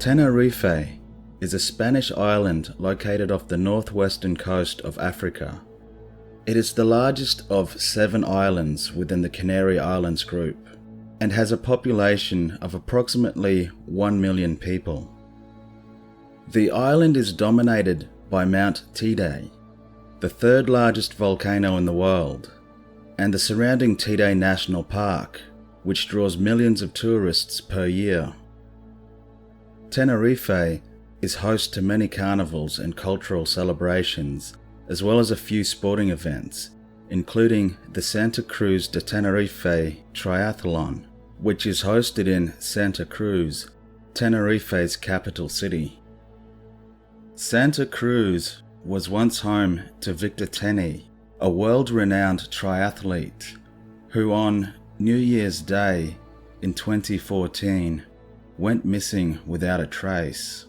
Tenerife is a Spanish island located off the northwestern coast of Africa. It is the largest of 7 islands within the Canary Islands group and has a population of approximately 1 million people. The island is dominated by Mount Teide, the 3rd largest volcano in the world, and the surrounding Teide National Park, which draws millions of tourists per year. Tenerife is host to many carnivals and cultural celebrations, as well as a few sporting events, including the Santa Cruz de Tenerife Triathlon, which is hosted in Santa Cruz, Tenerife's capital city. Santa Cruz was once home to Victor Tenny, a world-renowned triathlete, who on New Year's Day in 2014 went missing without a trace.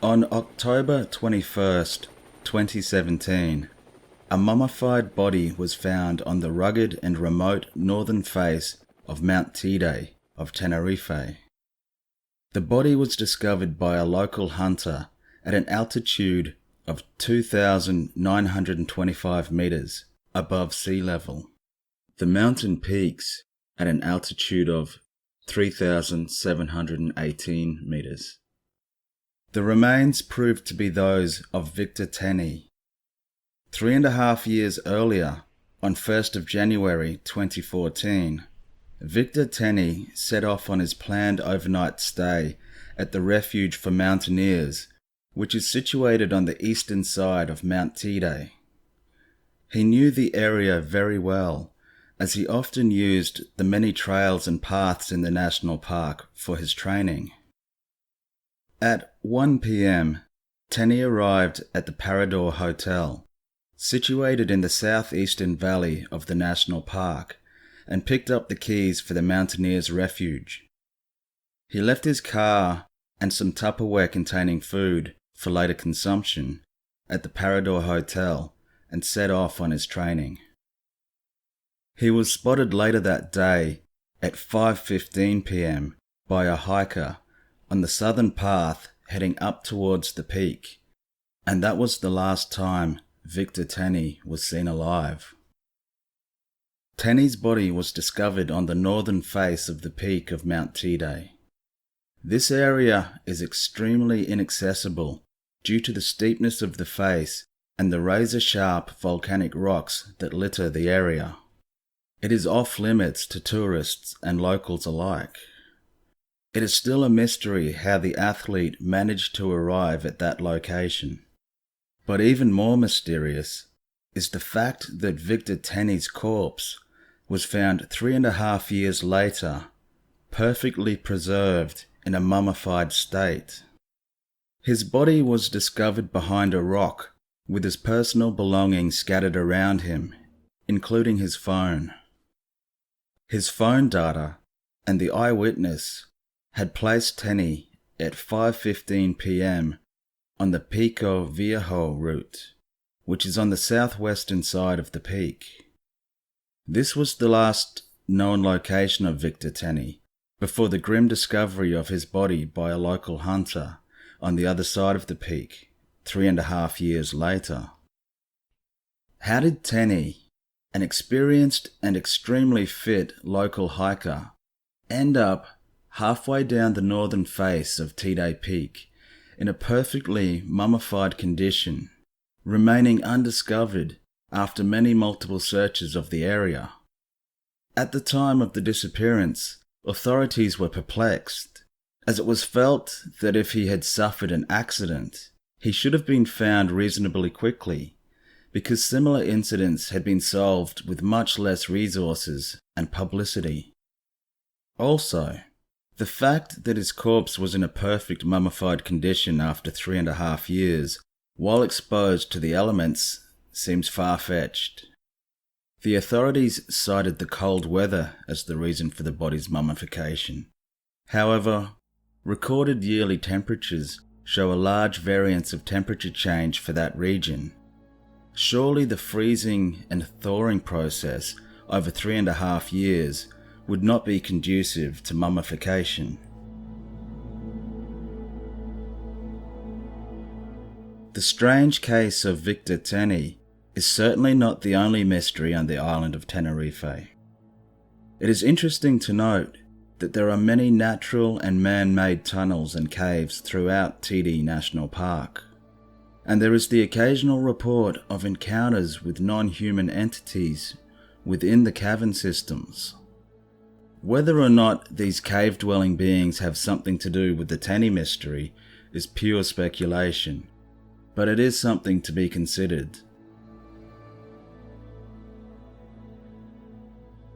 On October 21st, 2017, a mummified body was found on the rugged and remote northern face of Mount Teide of Tenerife. The body was discovered by a local hunter at an altitude of 2,925 meters above sea level. The mountain peaks at an altitude of 3,718 meters. The remains proved to be those of Victor Tenny. 3.5 years earlier, on 1st of January 2014, Victor Tenny set off on his planned overnight stay at the Refuge for Mountaineers, which is situated on the eastern side of Mount Teide. He knew the area very well, as he often used the many trails and paths in the national park for his training. At 1 p.m, Tenny arrived at the Parador Hotel, situated in the southeastern valley of the national park, and picked up the keys for the Mountaineers' Refuge. He left his car and some Tupperware containing food for later consumption at the Parador Hotel and set off on his training. He was spotted later that day at 5:15 p.m. by a hiker on the southern path heading up towards the peak, and that was the last time Victor Tenny was seen alive. Tenny's body was discovered on the northern face of the peak of Mount Teide. This area is extremely inaccessible due to the steepness of the face and the razor-sharp volcanic rocks that litter the area. It is off-limits to tourists and locals alike. It is still a mystery how the athlete managed to arrive at that location. But even more mysterious is the fact that Victor Tenny's corpse was found 3.5 years later, perfectly preserved in a mummified state. His body was discovered behind a rock with his personal belongings scattered around him, including his phone. His phone data and the eyewitness had placed Tenny at 5:15 p.m. on the Pico Viejo route, which is on the southwestern side of the peak. This was the last known location of Victor Tenny before the grim discovery of his body by a local hunter on the other side of the peak 3.5 years later. How did Tenny, an experienced and extremely fit local hiker, end up halfway down the northern face of Teide Peak in a perfectly mummified condition, remaining undiscovered after many multiple searches of the area? At the time of the disappearance, authorities were perplexed, as it was felt that if he had suffered an accident, he should have been found reasonably quickly, because similar incidents had been solved with much less resources and publicity. Also, the fact that his corpse was in a perfect mummified condition after 3.5 years, while exposed to the elements seems far-fetched. The authorities cited the cold weather as the reason for the body's mummification. However, recorded yearly temperatures show a large variance of temperature change for that region. Surely the freezing and thawing process over 3.5 years would not be conducive to mummification. The strange case of Victor Tenny is certainly not the only mystery on the island of Tenerife. It is interesting to note that there are many natural and man-made tunnels and caves throughout Teide National Park, and there is the occasional report of encounters with non-human entities within the cavern systems. Whether or not these cave-dwelling beings have something to do with the Tenny mystery is pure speculation, but it is something to be considered.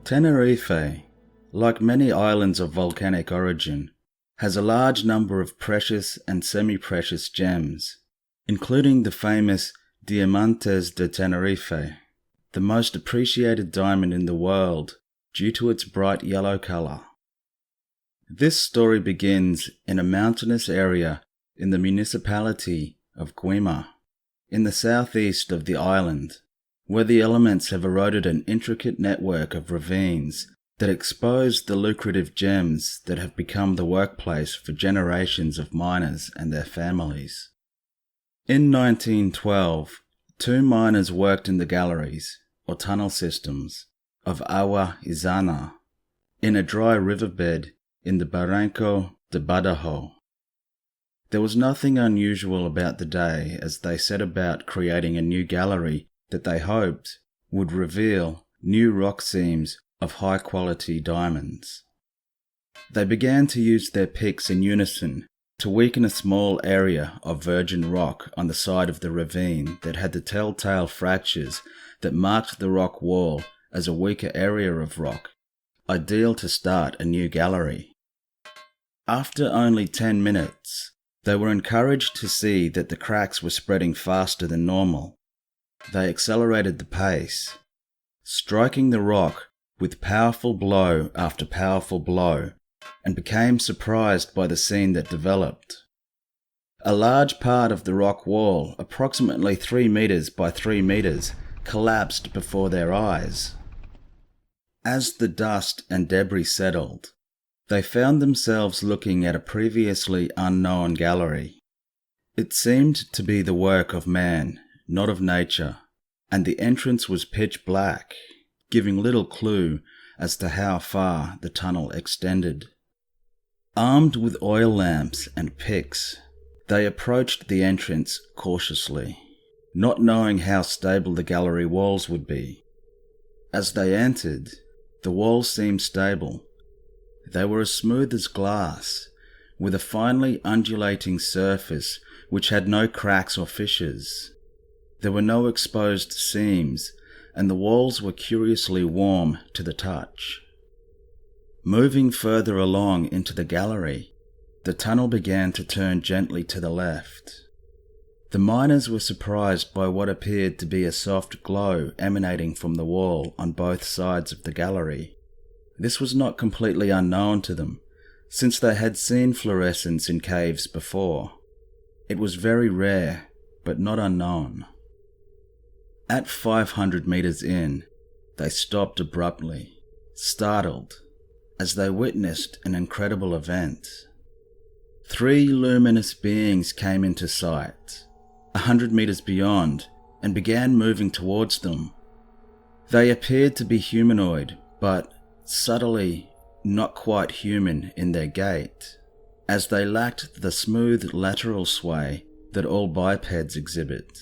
Tenerife, like many islands of volcanic origin, has a large number of precious and semi-precious gems, including the famous Diamantes de Tenerife, the most appreciated diamond in the world due to its bright yellow color. This story begins in a mountainous area in the municipality of Guima, in the southeast of the island, where the elements have eroded an intricate network of ravines that expose the lucrative gems that have become the workplace for generations of miners and their families. In 1912, 2 miners worked in the galleries, or tunnel systems, of Agua Izana, in a dry riverbed in the Barranco de Badajoz. There was nothing unusual about the day as they set about creating a new gallery that they hoped would reveal new rock seams of high-quality diamonds. They began to use their picks in unison to weaken a small area of virgin rock on the side of the ravine that had the telltale fractures that marked the rock wall as a weaker area of rock, ideal to start a new gallery. After only 10 minutes, they were encouraged to see that the cracks were spreading faster than normal. They accelerated the pace, striking the rock with powerful blow after powerful blow, and became surprised by the scene that developed. A large part of the rock wall, approximately 3 meters by 3 meters, collapsed before their eyes. As the dust and debris settled, they found themselves looking at a previously unknown gallery. It seemed to be the work of man, not of nature, and the entrance was pitch black, giving little clue as to how far the tunnel extended. Armed with oil lamps and picks, they approached the entrance cautiously, not knowing how stable the gallery walls would be. As they entered, the walls seemed stable. They were as smooth as glass, with a finely undulating surface which had no cracks or fissures. There were no exposed seams, and the walls were curiously warm to the touch. Moving further along into the gallery, the tunnel began to turn gently to the left. The miners were surprised by what appeared to be a soft glow emanating from the wall on both sides of the gallery. This was not completely unknown to them, since they had seen fluorescence in caves before. It was very rare, but not unknown. At 500 meters in, they stopped abruptly, startled, as they witnessed an incredible event. 3 luminous beings came into sight, 100 meters beyond, and began moving towards them. They appeared to be humanoid, but subtly not quite human in their gait, as they lacked the smooth lateral sway that all bipeds exhibit.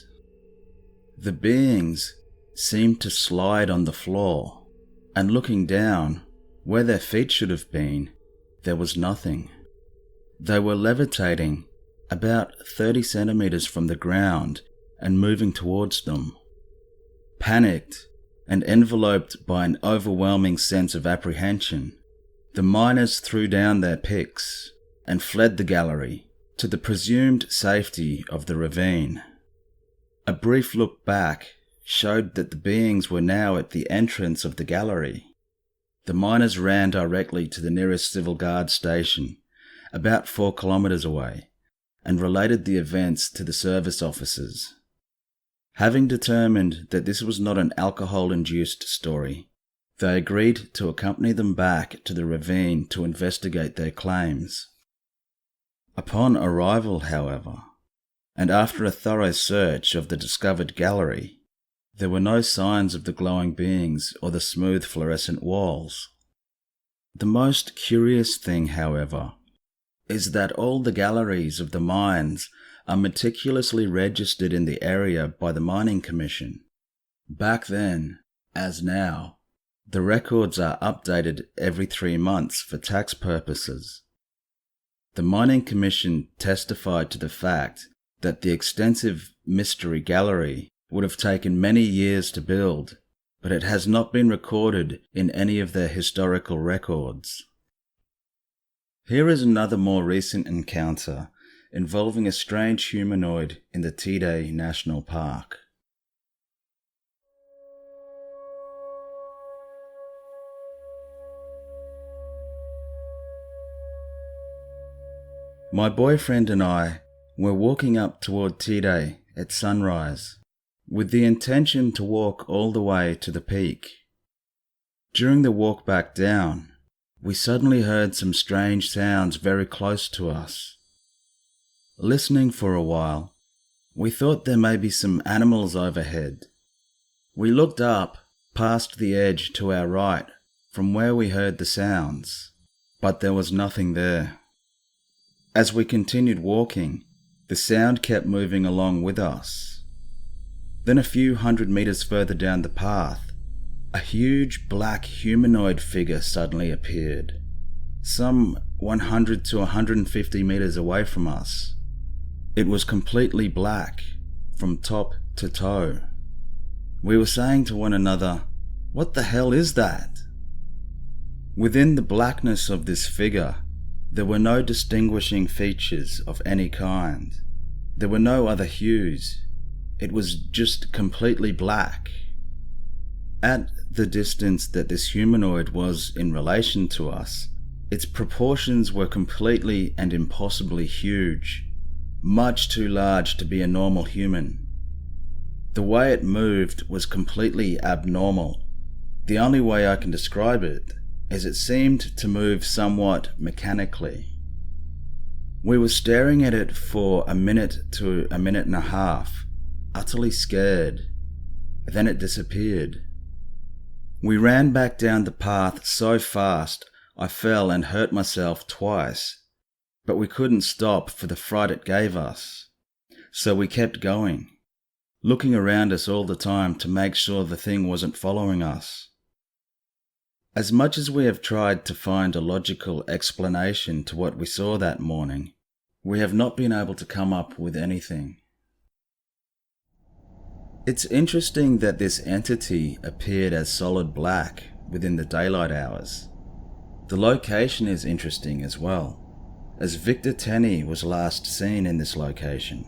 The beings seemed to slide on the floor, and looking down, where their feet should have been, there was nothing. They were levitating about 30 centimeters from the ground and moving towards them. Panicked and enveloped by an overwhelming sense of apprehension, the miners threw down their picks and fled the gallery to the presumed safety of the ravine. A brief look back showed that the beings were now at the entrance of the gallery. The miners ran directly to the nearest civil guard station, about 4 kilometers away, and related the events to the service officers. Having determined that this was not an alcohol-induced story, they agreed to accompany them back to the ravine to investigate their claims. Upon arrival, however, and after a thorough search of the discovered gallery, there were no signs of the glowing beings or the smooth fluorescent walls. The most curious thing, however, is that all the galleries of the mines are meticulously registered in the area by the Mining Commission. Back then, as now, the records are updated every 3 months for tax purposes. The Mining Commission testified to the fact that the extensive Mystery Gallery would have taken many years to build, but it has not been recorded in any of their historical records. Here is another more recent encounter involving a strange humanoid in the Teide National Park. My boyfriend and I were walking up toward Teide at sunrise, with the intention to walk all the way to the peak. During the walk back down, we suddenly heard some strange sounds very close to us. Listening for a while, we thought there may be some animals overhead. We looked up past the edge to our right from where we heard the sounds, but there was nothing there. As we continued walking, the sound kept moving along with us. Then a few 100 meters further down the path, a huge black humanoid figure suddenly appeared, some 100 to 150 meters away from us. It was completely black, from top to toe. We were saying to one another, "What the hell is that?" Within the blackness of this figure, there were no distinguishing features of any kind. There were no other hues. It was just completely black. At the distance that this humanoid was in relation to us, its proportions were completely and impossibly huge, much too large to be a normal human. The way it moved was completely abnormal. The only way I can describe it is it seemed to move somewhat mechanically. We were staring at it for a minute to a minute and a half, utterly scared. Then it disappeared. We ran back down the path so fast I fell and hurt myself twice, but we couldn't stop for the fright it gave us. So we kept going, looking around us all the time to make sure the thing wasn't following us. As much as we have tried to find a logical explanation to what we saw that morning, we have not been able to come up with anything. It's interesting that this entity appeared as solid black within the daylight hours. The location is interesting as well, as Victor Tenny was last seen in this location.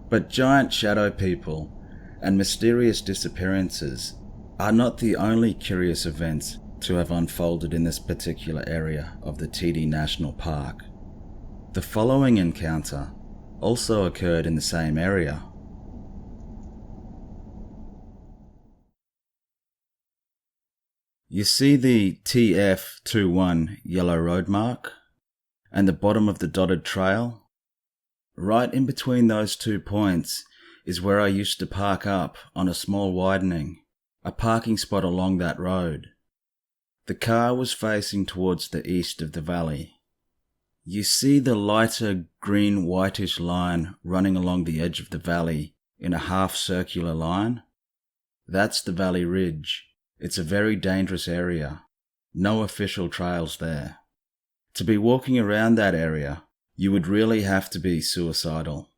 But giant shadow people and mysterious disappearances are not the only curious events to have unfolded in this particular area of the Teide National Park. The following encounter also occurred in the same area. You see the TF21 yellow road mark and the bottom of the dotted trail? Right in between those 2 points is where I used to park up on a small widening, a parking spot along that road. The car was facing towards the east of the valley. You see the lighter green-whitish line running along the edge of the valley in a half-circular line? That's the valley ridge. It's a very dangerous area. No official trails there. To be walking around that area, you would really have to be suicidal.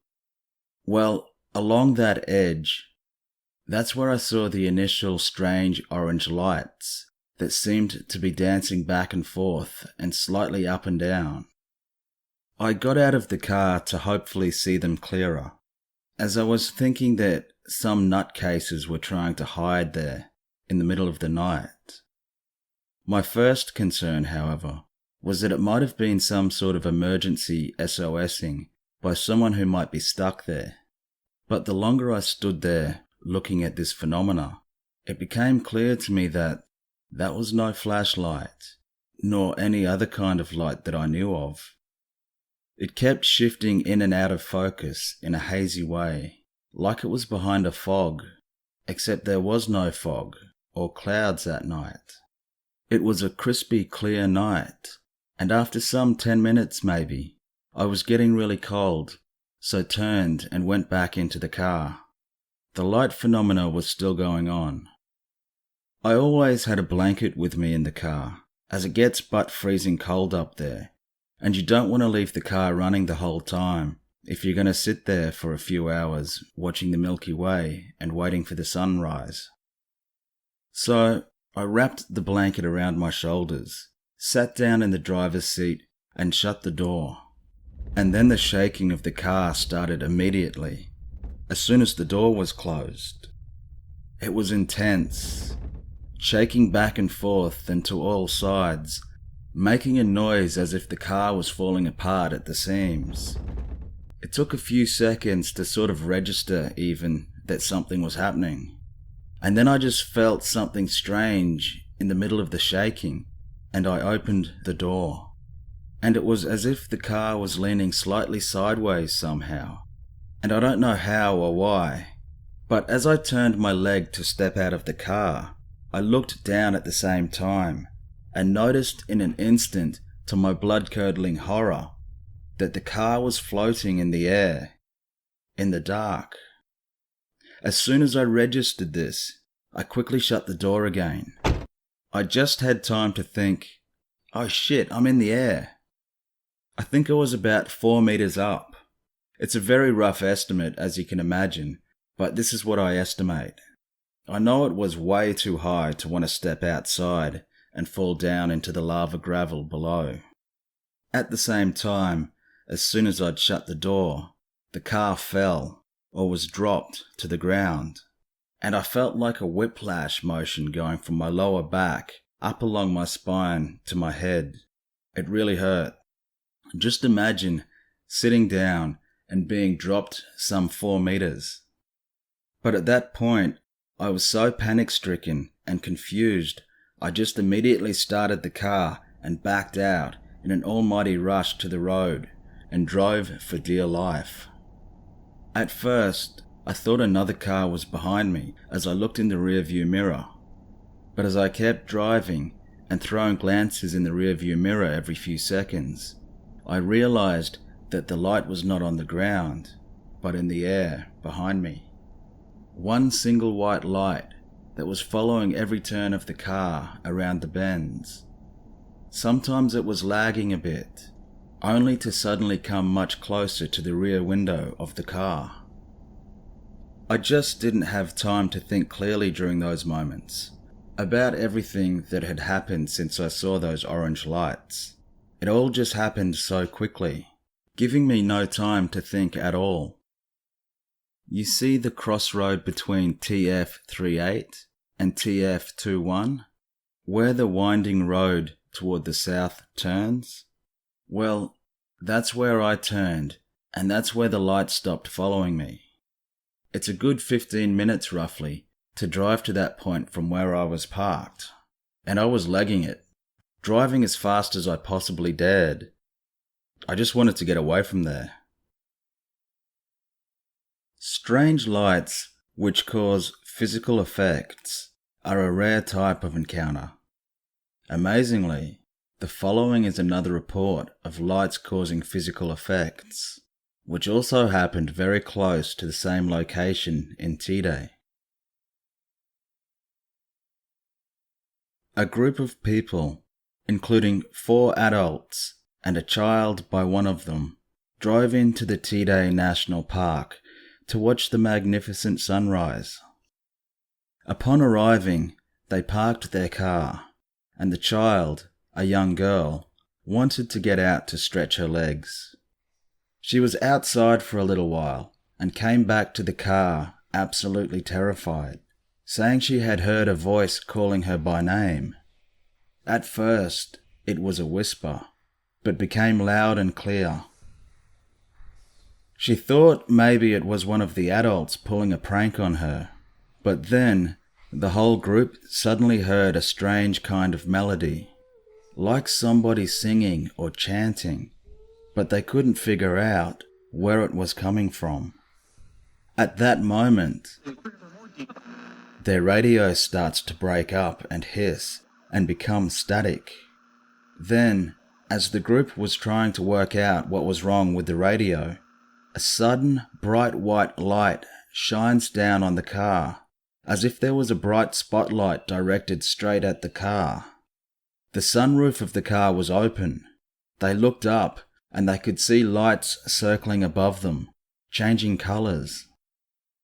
Well, along that edge, that's where I saw the initial strange orange lights that seemed to be dancing back and forth and slightly up and down. I got out of the car to hopefully see them clearer, as I was thinking that some nutcases were trying to hide there in the middle of the night. My first concern, however, was that it might have been some sort of emergency SOSing by someone who might be stuck there. But the longer I stood there looking at this phenomena, it became clear to me that that was no flashlight, nor any other kind of light that I knew of. It kept shifting in and out of focus in a hazy way, like it was behind a fog, except there was no fog or clouds that night. It was a crispy, clear night, and after some 10 minutes maybe, I was getting really cold, so turned and went back into the car. The light phenomena was still going on. I always had a blanket with me in the car, as it gets butt freezing cold up there, and you don't want to leave the car running the whole time if you're going to sit there for a few hours watching the Milky Way and waiting for the sunrise. So I wrapped the blanket around my shoulders, sat down in the driver's seat and shut the door. And then the shaking of the car started immediately, as soon as the door was closed. It was intense, shaking back and forth and to all sides, making a noise as if the car was falling apart at the seams. It took a few seconds to sort of register even that something was happening. And then I just felt something strange in the middle of the shaking, and I opened the door. And it was as if the car was leaning slightly sideways somehow, and I don't know how or why, but as I turned my leg to step out of the car, I looked down at the same time, and noticed in an instant, to my blood-curdling horror, that the car was floating in the air, in the dark. As soon as I registered this, I quickly shut the door again. I just had time to think, oh shit, I'm in the air. I think I was about 4 meters up. It's a very rough estimate, as you can imagine, but this is what I estimate. I know it was way too high to want to step outside and fall down into the lava gravel below. At the same time, as soon as I'd shut the door, the car fell, or was dropped to the ground, and I felt like a whiplash motion going from my lower back up along my spine to my head. It really hurt. Just imagine sitting down and being dropped some 4 meters. But at that point, I was so panic-stricken and confused, I just immediately started the car and backed out in an almighty rush to the road and drove for dear life. At first, I thought another car was behind me as I looked in the rearview mirror. But as I kept driving and throwing glances in the rearview mirror every few seconds, I realized that the light was not on the ground, but in the air behind me. One single white light that was following every turn of the car around the bends. Sometimes it was lagging a bit, only to suddenly come much closer to the rear window of the car. I just didn't have time to think clearly during those moments about everything that had happened since I saw those orange lights. It all just happened so quickly, giving me no time to think at all. You see the crossroad between TF38 and TF21, where the winding road toward the south turns? Well, that's where I turned, and that's where the light stopped following me. It's a good 15 minutes roughly to drive to that point from where I was parked, and I was legging it, driving as fast as I possibly dared. I just wanted to get away from there. Strange lights, which cause physical effects, are a rare type of encounter. Amazingly, the following is another report of lights causing physical effects, which also happened very close to the same location in Teide. A group of people, including 4 adults and a child by one of them, drove into the Teide National Park to watch the magnificent sunrise. Upon arriving, they parked their car, and the child, a young girl, wanted to get out to stretch her legs. She was outside for a little while, and came back to the car absolutely terrified, saying she had heard a voice calling her by name. At first, it was a whisper, but became loud and clear. She thought maybe it was one of the adults pulling a prank on her, but then the whole group suddenly heard a strange kind of melody, like somebody singing or chanting, but they couldn't figure out where it was coming from. At that moment, their radio starts to break up and hiss and become static. Then, as the group was trying to work out what was wrong with the radio, a sudden bright white light shines down on the car, as if there was a bright spotlight directed straight at the car. The sunroof of the car was open. They looked up and they could see lights circling above them, changing colours.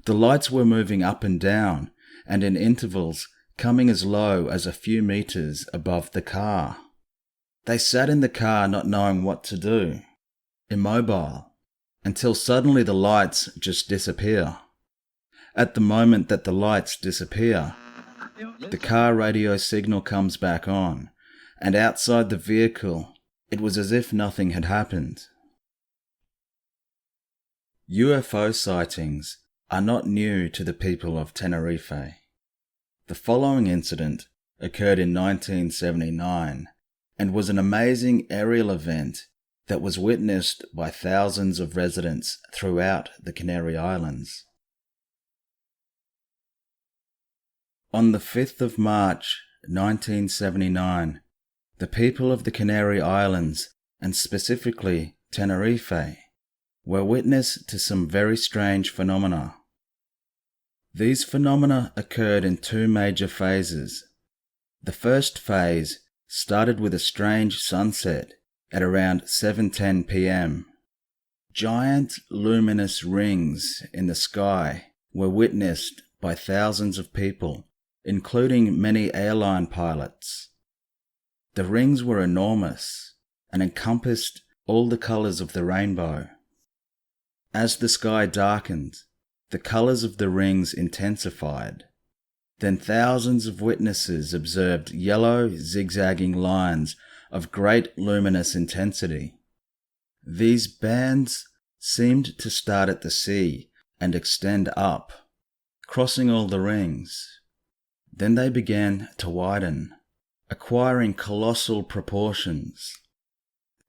The lights were moving up and down, and in intervals coming as low as a few meters above the car. They sat in the car not knowing what to do, immobile, until suddenly the lights just disappear. At the moment that the lights disappear, the car radio signal comes back on, and outside the vehicle, it was as if nothing had happened. UFO sightings are not new to the people of Tenerife. The following incident occurred in 1979 and was an amazing aerial event that was witnessed by thousands of residents throughout the Canary Islands. On the 5th of March 1979, the people of the Canary Islands, and specifically Tenerife, were witness to some very strange phenomena. These phenomena occurred in two major phases. The first phase started with a strange sunset at around 7:10 p.m. Giant luminous rings in the sky were witnessed by thousands of people, including many airline pilots. The rings were enormous and encompassed all the colours of the rainbow. As the sky darkened, the colours of the rings intensified. Then thousands of witnesses observed yellow, zigzagging lines of great luminous intensity. These bands seemed to start at the sea and extend up, crossing all the rings. Then they began to widen, acquiring colossal proportions.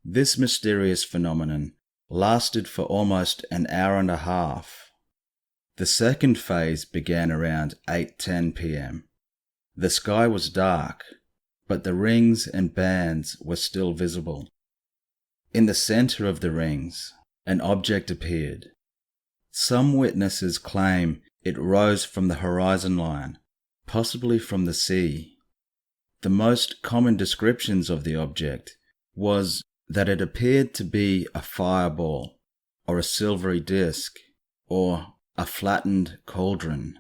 This mysterious phenomenon lasted for almost an hour and a half. The second phase began around 8:10 p.m. The sky was dark, but the rings and bands were still visible. In the center of the rings, an object appeared. Some witnesses claim it rose from the horizon line, possibly from the sea. The most common descriptions of the object was that it appeared to be a fireball, or a silvery disc, or a flattened cauldron.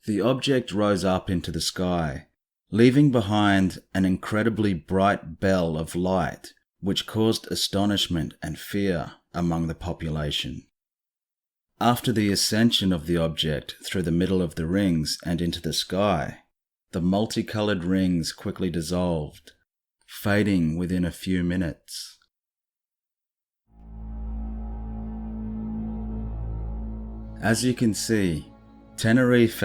The object rose up into the sky, leaving behind an incredibly bright bell of light which caused astonishment and fear among the population. After the ascension of the object through the middle of the rings and into the sky, the multicolored rings quickly dissolved, fading within a few minutes. As you can see, Tenerife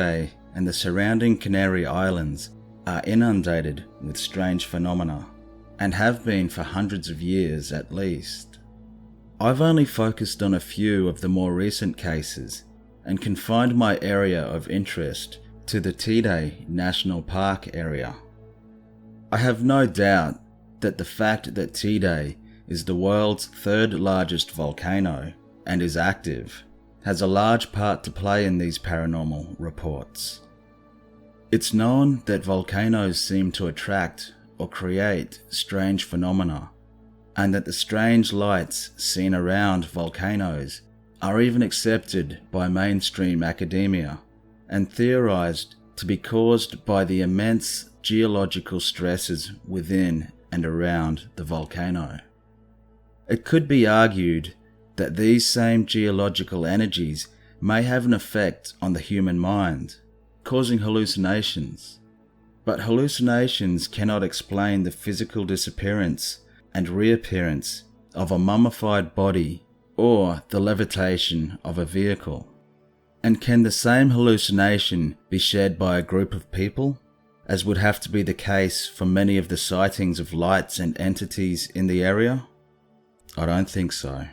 and the surrounding Canary Islands are inundated with strange phenomena, and have been for hundreds of years at least. I've only focused on a few of the more recent cases, and confined my area of interest to the Teide National Park area. I have no doubt that the fact that Teide is the world's third largest volcano and is active has a large part to play in these paranormal reports. It's known that volcanoes seem to attract or create strange phenomena, and that the strange lights seen around volcanoes are even accepted by mainstream academia and theorized to be caused by the immense geological stresses within and around the volcano. It could be argued that these same geological energies may have an effect on the human mind, causing hallucinations. But hallucinations cannot explain the physical disappearance and reappearance of a mummified body or the levitation of a vehicle. And can the same hallucination be shared by a group of people, as would have to be the case for many of the sightings of lights and entities in the area? I don't think so.